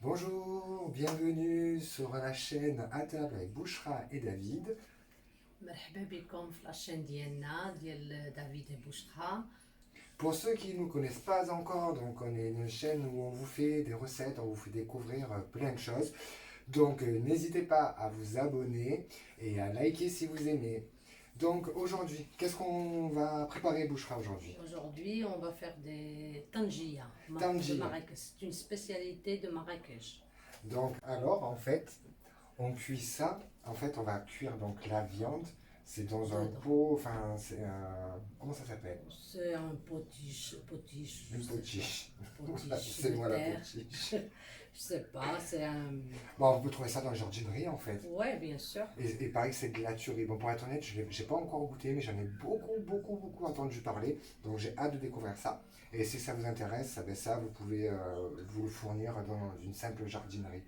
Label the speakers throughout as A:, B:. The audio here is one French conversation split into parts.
A: Bonjour, bienvenue sur la chaîne À table avec Bouchra et David.
B: مرحبا بكم في لاشين ديالنا ديال دافيد بوشخا.
A: Pour ceux qui ne nous connaissent pas encore, donc on est une chaîne où on vous fait des recettes, on vous fait découvrir plein de choses. Donc n'hésitez pas à vous abonner et à liker si vous aimez. Donc aujourd'hui, qu'est-ce qu'on va préparer Bouchra aujourd'hui?
B: Aujourd'hui, on va faire des tangia de
A: Tangia.
B: Marrakech. C'est une spécialité de Marrakech.
A: Donc alors en fait, on cuit ça. En fait, on va cuire donc la viande. C'est dans un
B: Dedans.
A: pot, enfin c'est un... Comment ça s'appelle?
B: C'est un potiche,
A: Une
B: je sais
A: potiche.
B: pas, potiche
A: C'est
B: de
A: moi la
B: terre.
A: potiche.
B: Je sais pas, c'est un...
A: Bon, on peut trouver ça dans la jardinerie en fait.
B: Ouais, bien sûr.
A: Et pareil, c'est de la tuerie. Bon, pour être honnête, je n'ai pas encore goûté, mais j'en ai beaucoup entendu parler. Donc j'ai hâte de découvrir ça. Et si ça vous intéresse, ben ça, vous pouvez vous le fournir dans une simple jardinerie.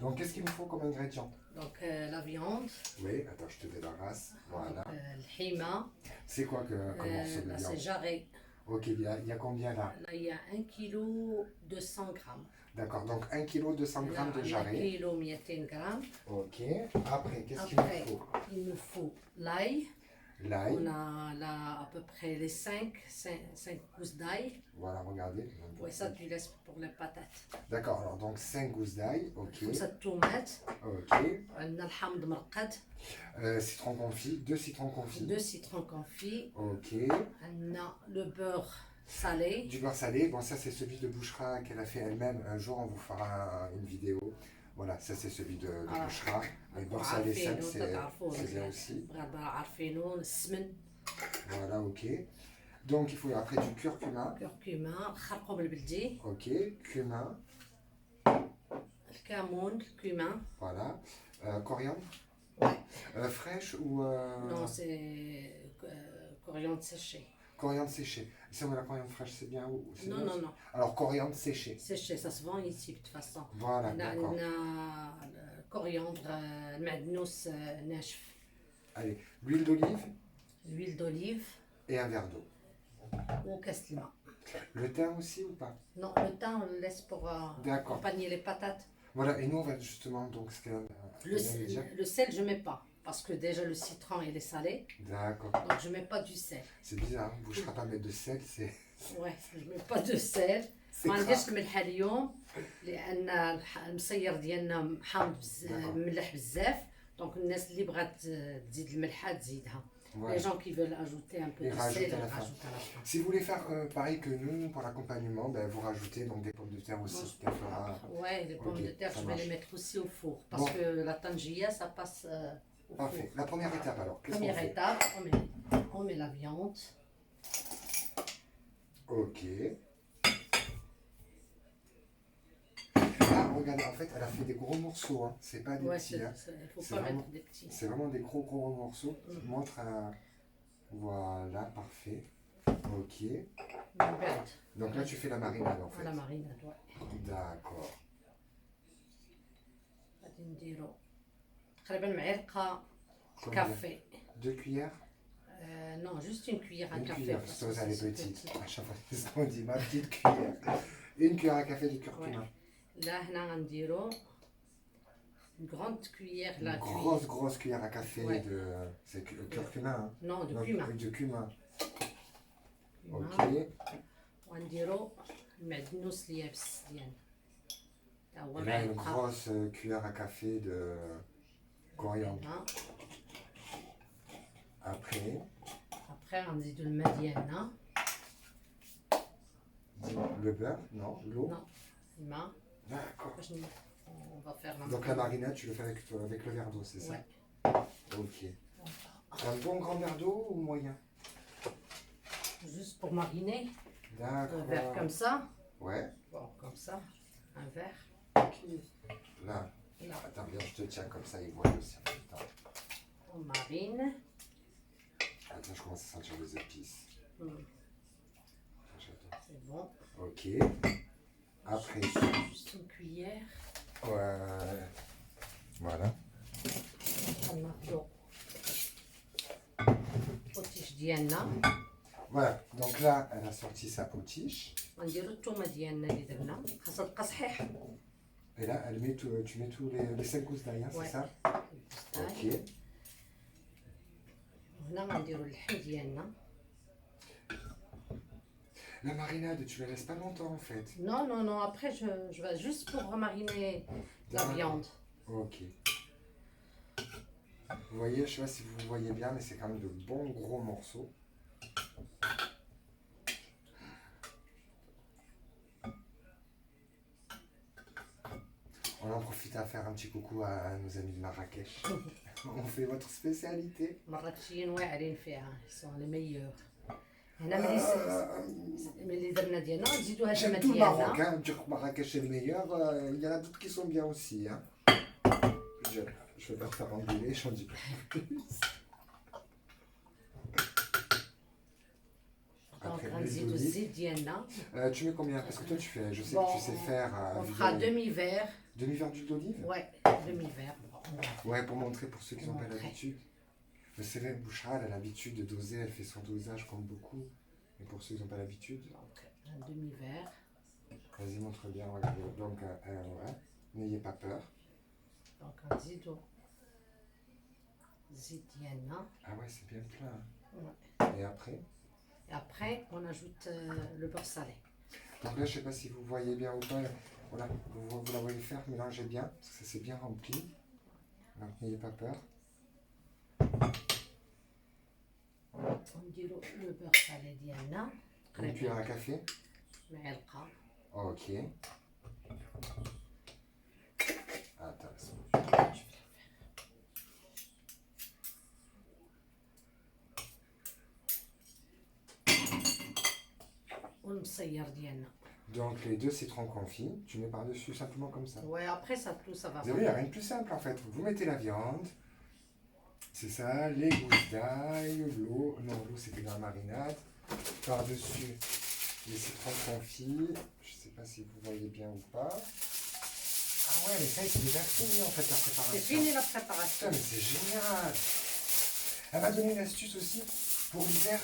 A: Donc qu'est-ce qu'il nous faut comme ingrédient?
B: Donc la viande,
A: Oui, attends, je te débarrasse. Voilà.
B: le hima,
A: C'est quoi comme morceau de
B: là
A: viande?
B: c'est jarret.
A: Ok, il y a combien là?
B: Là il y a 1 kg 200 grammes.
A: D'accord, donc 1 kg 200
B: Là,
A: grammes de
B: 1
A: jarret.
B: kg 200 grammes.
A: Ok, après, qu'est-ce qu'il nous
B: Après,
A: faut?
B: il nous faut l'ail.
A: L'ail.
B: On a là à peu près les 5 gousses d'ail.
A: Voilà, regardez.
B: Ouais, ça tu laisses pour les patates.
A: D'accord, alors donc 5 gousses d'ail, ok.
B: 5 tomates.
A: Ok.
B: عندنا الحامض مرقد.
A: Citron confit, 2 citrons confits.
B: 2 citrons confits.
A: Ok.
B: عندنا le beurre salé.
A: Du beurre salé, bon ça c'est celui de Bouchra qu'elle a fait elle-même. Un jour on vous fera une vidéo. Voilà, ça c'est celui de
B: Ah.
A: Bouchra. Le beurre salé sec
B: عارفينو تتعرفوه
A: c'est bien
B: مزيان.
A: aussi.
B: غدا عارفينو السمن.
A: Voilà, ok. Donc il faut après du curcuma.
B: كركمة خرقوا بالبلدي.
A: Ok, cumin.
B: الكمون الكمون.
A: Voilà. Coriandre.
B: Ouais.
A: Fraîche ou...
B: Non, c'est coriandre séché.
A: Coriandre séchée. Si on met la coriandre fraîche, c'est bien ou c'est
B: Non,
A: bien
B: non,
A: aussi?
B: non.
A: Alors coriandre séchée.
B: Séché, ça se vend ici de toute façon.
A: Voilà, d'accord.
B: عندنا كورياندر المعدنوس ناشف.
A: Allez, l'huile d'olive
B: l'huile d'olive
A: et un verre d'eau.
B: وكاس الماء.
A: Le thym aussi ou pas?
B: Non, le thym on le laisse pour
A: D'accord.
B: accompagner les patates.
A: Voilà, et nous on va justement, donc ce qu'elle vient de dire.
B: Le sel je mets pas parce que déjà le citron il est salé,
A: D'accord.
B: donc je mets pas du sel.
A: C'est bizarre, vous ne pas mettre de sel, c'est...
B: Ouais, je mets pas de sel.
A: C'est
B: ما
A: grave.
B: نديرش الملح اليوم لان المصير ديالنا حامض مملح بزاف، دونك الناس اللي بغات تزيد الملحه تزيدها.
A: Voilà.
B: Les gens qui veulent ajouter un peu
A: Ils
B: de
A: rajoutent
B: sel,
A: à la
B: ils
A: fin.
B: rajoutent à la fin.
A: Si vous voulez faire pareil que nous, pour l'accompagnement, ben, vous rajoutez donc des pommes de terre aussi. Ça fera...
B: Ouais, les pommes
A: Ok,
B: de terre,
A: ça
B: je vais
A: marche.
B: les mettre aussi au four. Parce
A: Bon.
B: que la tangia, ça passe au
A: Parfait.
B: four.
A: La première étape alors, qu'est-ce qu'on
B: Première
A: fait?
B: étape, on met la viande.
A: Ok. Ah, regardez, en fait, elle a fait des gros morceaux, hein. C'est pas des
B: Ouais,
A: petits. Hein.
B: il faut
A: C'est
B: pas
A: vraiment-
B: mettre des petits.
A: C'est vraiment des gros morceaux qui
B: Mm.
A: montrent un... Voilà, parfait. Ok.
B: من بعد
A: Donc là, tu fais la marinade en fait.
B: على ماريناد.
A: D'accord.
B: غادي نديرو تقريبا معلقة
A: Combien?
B: كافي.
A: 2 cuillères?
B: Non, juste une cuillère à
A: Une
B: café.
A: cuillère,
B: parce
A: parce que ça, elle est
B: c'est
A: petite.
B: petit.
A: À chaque fois, c'est ce qu'on dit, ma petite cuillère. Une cuillère à café de curcuma.
B: là هنا غنديرو une grande cuillère
A: Une
B: là.
A: grosse cuillère à café
B: Ouais.
A: de... C'est curcuma, hein?
B: Non, de
A: Non,
B: cumin.
A: de cumin. Ok.
B: ونديرو المعدنوس اليابس ديالنا تا هو
A: Et là, une
B: معلقة.
A: grosse cuillère à café de coriandre.
B: هنا.
A: Après,
B: Après غنزيدو الماء ديالنا.
A: le beurre, non, l'eau.
B: Non, الماء
A: D'accord.
B: باش on va faire la
A: Donc la marinade, tu le fais avec le verre d'eau, c'est ça?
B: Ouais.
A: Ok. Un bon grand verre d'eau ou moyen?
B: Juste pour mariner, un
A: D'accord.
B: verre comme ça.
A: Ouais.
B: Bon, comme ça, un verre.
A: Là.
B: Là,
A: Attends, viens, je te tiens comme ça, ils voient aussi. Attends,
B: on marine.
A: je commence à sentir les épices.
B: Hmm,
A: J'adore.
B: c'est bon.
A: Ok. Après,
B: Juste une cuillère.
A: ouais. Voilà.
B: غناخدو البوتيش ديالنا.
A: Voilà. Donc là, elle a sorti sa potiche.
B: غنديرو الثومه ديالنا اللي درنا، خاصها تبقى صحيحه.
A: Et là, tu mets tous les 5 gousses d'ail, hein,
B: Ouais.
A: c'est ça? Ok.
B: هنا غنديروا اللحم ديالنا.
A: La marinade, tu la laisses pas longtemps en fait.
B: Non, non, non, après je vais juste pour mariner la
A: D'accord.
B: viande.
A: Ok. Vous voyez, je sais pas si vous voyez bien, mais c'est quand même de bons gros morceaux. On en profite à faire un petit coucou à nos amis de Marrakech. On fait votre spécialité.
B: مراكشيين واعرين فيها sont les meilleurs. هنا ملي درنا ديالنا نزيدوا هاد
A: J'aime
B: الماء
A: tout le Maroc,
B: ديالنا.
A: hein. Dire que Marrakech est le meilleur, il y en a d'autres qui sont bien aussi. Hein. Je vais pas te faire engueuler, j'en dis pas plus.
B: Donc
A: Après,
B: غنزيدوا
A: l'huile
B: الزيت ديالنا.
A: d'olive. Tu mets combien? Parce que toi, je sais
B: Bon,
A: que tu sais faire.
B: On fera demi-verre.
A: Demi-verre d'huile d'olive?
B: Ouais, demi-verre.
A: Ouais, pour montrer pour ceux qui n'ont pas
B: Montrer.
A: l'habitude. Mais c'est vrai, Bouchra, elle a l'habitude de doser, elle fait son dosage comme beaucoup. Mais pour ceux qui n'ont pas l'habitude,
B: Donc un demi-verre.
A: vas-y, montre bien. Regarde. Donc, ouais, n'ayez pas peur.
B: Donc غنزيدوا الزيت ديالنا.
A: Ah ouais, c'est bien plein. Hein.
B: Ouais.
A: Et après?
B: Et après on ajoute le beurre salé.
A: Donc là, je sais pas si vous voyez bien ou pas. Voilà, vous la voyez faire, mélangez bien, parce que ça c'est bien rempli. Donc n'ayez pas peur.
B: ونديروا لو بور سالي ديالنا
A: Une cuillère à café.
B: معلقه.
A: Ok. Attends.
B: والمصير ديالنا.
A: Donc les 2 citrons confits, tu mets par-dessus simplement comme ça.
B: Ouais, après ça tout ça va.
A: Vous avez vu, il n'y a rien de plus simple en fait. Vous mettez la viande, c'est ça, les gousses d'ail, l'eau, non l'eau c'était dans la marinade, par-dessus les citrons confits, je sais pas si vous voyez bien ou pas. Ah ouais, mais ça c'est déjà fini en fait la préparation.
B: C'est fini la préparation.
A: Putain, mais c'est génial. Elle m'a donné une astuce aussi pour l'hiver.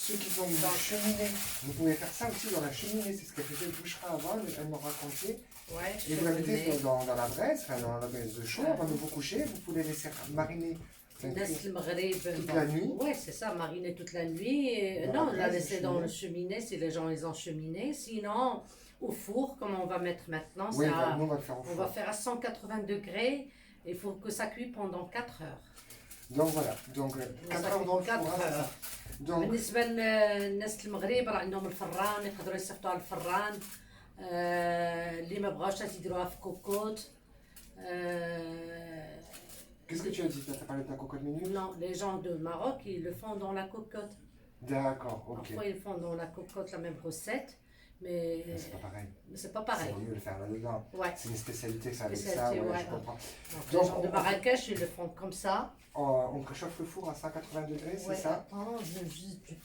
A: Ceux qui ont une cheminée, vous pouvez faire ça aussi dans la cheminée, c'est ce qu'elle faisait Bouchra avant, elle m'a raconté.
B: Ouais,
A: Et vous la mettez dans la braise, enfin dans la braise de chaud, avant de vous coucher, vous pouvez laisser mariner
B: الناس المغرب
A: toute la nuit.
B: Ouais, c'est ça, mariner toute la nuit. Et,
A: Dans
B: non,
A: la
B: la
A: braise,
B: laisser dans le cheminée si les gens les ont cheminée. Sinon, au four, comme on va mettre maintenant,
A: Oui,
B: ça,
A: nous on va le faire au
B: on va
A: four.
B: faire à 180 degrés. Il faut que ça cuit pendant 4 heures.
A: Donc voilà, donc 4 heures dans le four,
B: 4
A: hein, c'est ça.
B: heures.
A: Donc,
B: بالنسبة للناس المغرب راه عندهم الفران يقدروا يصيفطوها للفران. اللي ما بغاوش يديروها في كوكوت.
A: qu'est-ce que tu as dit? Tu as parlé de ta cocotte minute?
B: Non, les gens de Maroc, ils le font dans la cocotte.
A: D'accord, ok.
B: Parfois, ils font dans la cocotte la même recette, mais
A: Mais c'est pas pareil.
B: c'est pas pareil.
A: C'est mieux de le faire là-dedans.
B: Ouais.
A: C'est une spécialité, ça, avec ça,
B: Spécialité,
A: ouais,
B: ouais.
A: je comprends.
B: Donc,
A: Donc,
B: les gens de Marrakech, ils le font comme ça.
A: On préchauffe le four à 180 degrés, c'est
B: Ouais,
A: ça?
B: attends, je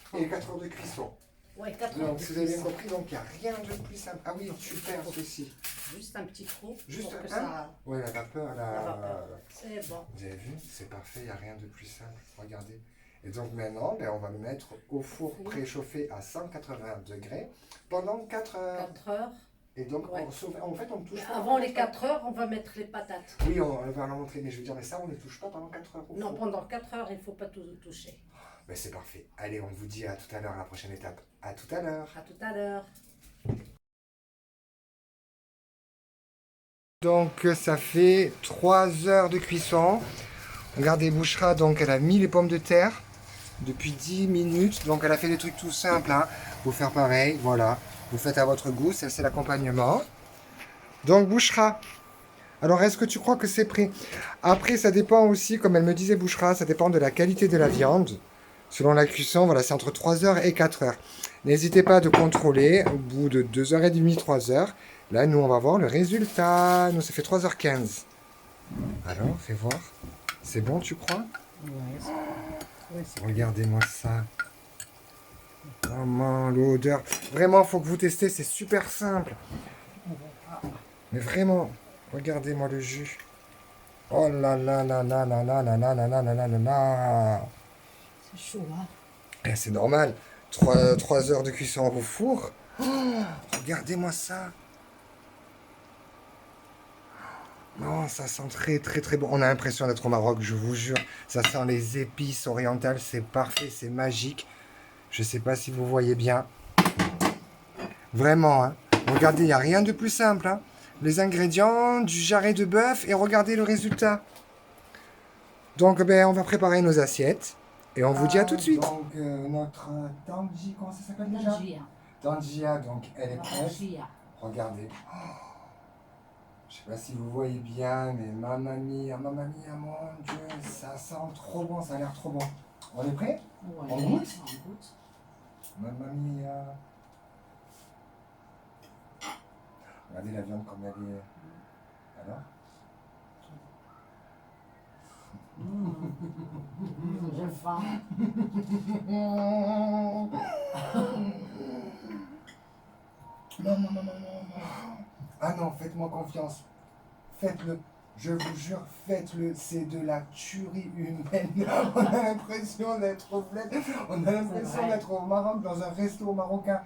B: prends.
A: Et 4 heures de cuisson.
B: Ouais, 4 heures
A: Donc,
B: de
A: si vous avez bien
B: cuisson.
A: compris, donc il n'y a rien de plus simple. Ah oui, super ceci.
B: Juste un petit trou
A: Juste
B: pour que
A: un?
B: ça...
A: Ouais, la vapeur,
B: La vapeur. C'est bon.
A: Vous avez vu? C'est parfait, il n'y a rien de plus simple. Regardez. Et donc maintenant, ben, on va le mettre au four préchauffé à 180 degrés pendant 4 heures.
B: 4 heures.
A: Et donc,
B: Ouais.
A: en fait, on ne touche pas.
B: Avant les 4 heures, on va mettre les patates.
A: Oui, on va leur montrer, mais je veux dire, mais ça, on ne touche pas pendant 4 heures. Au
B: Non,
A: four.
B: pendant 4 heures, il ne faut pas tout toucher.
A: Ben, c'est parfait. Allez, on vous dit à tout à l'heure, à la prochaine étape. À tout à l'heure.
B: À tout à l'heure.
A: Donc ça fait 3 heures de cuisson. Regardez Bouchra, donc elle a mis les pommes de terre depuis 10 minutes. Donc elle a fait des trucs tout simples. Hein. Vous faire pareil, voilà. Vous faites à votre goût, ça c'est l'accompagnement. Donc Bouchra, alors est-ce que tu crois que c'est prêt? Après ça dépend aussi, comme elle me disait Bouchra, ça dépend de la qualité de la viande. Selon la cuisson, voilà, c'est entre 3 heures et 4 heures. N'hésitez pas de contrôler au bout de 2h30, 3 heures. Là, nous, on va voir le résultat. Nous, ça fait 3h15. Alors, fais voir. C'est bon, tu crois?
B: Ouais,
A: Regardez-moi ça. Vraiment, l'odeur. Vraiment, il faut que vous testez. C'est super simple. Mais vraiment, regardez-moi le jus. Oh là là là là là là là là là là là là là là.
B: c'est chaud, hein.
A: Eh, c'est normal. 3 heures de cuisson au four. Oh, regardez-moi ça. Non, ça sent très très très bon. On a l'impression d'être au Maroc, je vous jure. Ça sent les épices orientales, c'est parfait, c'est magique. Je sais pas si vous voyez bien. Vraiment, hein. Regardez, il n'y a rien de plus simple, hein. Les ingrédients, du jarret de bœuf et regardez le résultat. Donc, ben, on va préparer nos assiettes et on vous dit à tout de suite. Donc, notre tangi, comment ça s'appelle déjà? Tangia, donc elle est prête. Regardez. Je sais pas si vous voyez bien, mais mamma mia, mon Dieu, ça sent trop bon, ça a l'air trop bon. On est prêt?
B: Ouais,
A: On goûte?
B: on goûte.
A: Mamma mia. Regardez la viande comme elle est. Alors?
B: J'ai faim.
A: Non, non, non, non, non. Ah non, faites-moi confiance. Faites-le. Je vous jure, faites-le. C'est de la tuerie humaine. On a l'impression d'être au bled. On a l'impression d'être au Maroc, dans un resto marocain.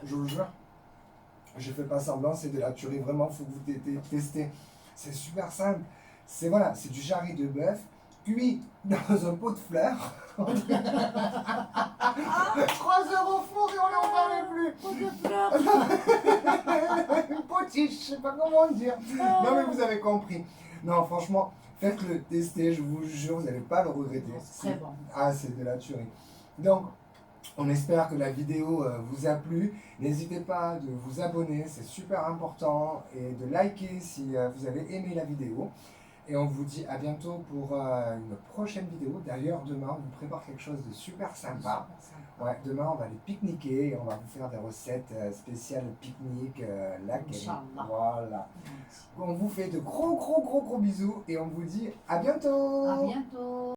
A: Je vous jure, je fais pas semblant, c'est de la tuerie. Vraiment, faut que vous testez. C'est super simple. C'est voilà, c'est du jarret de bœuf cuit dans un pot de fleurs. 3 € au four et on n'en parlait plus.
B: Pot de fleurs.
A: Une potiche, je sais pas comment dire. Non mais vous avez compris. Non franchement, faites-le tester, je vous jure, vous n'allez pas le regretter.
B: C'est très bon.
A: Ah, c'est de la tuerie. Donc, on espère que la vidéo vous a plu. N'hésitez pas de vous abonner, c'est super important, et de liker si vous avez aimé la vidéo. Et on vous dit à bientôt pour une prochaine vidéo. D'ailleurs, demain, on vous prépare quelque chose de super sympa. Ouais, demain, on va aller pique-niquer et on va vous faire des recettes spéciales pique-nique. Voilà. On vous fait de gros bisous et on vous dit à bientôt.
B: À bientôt.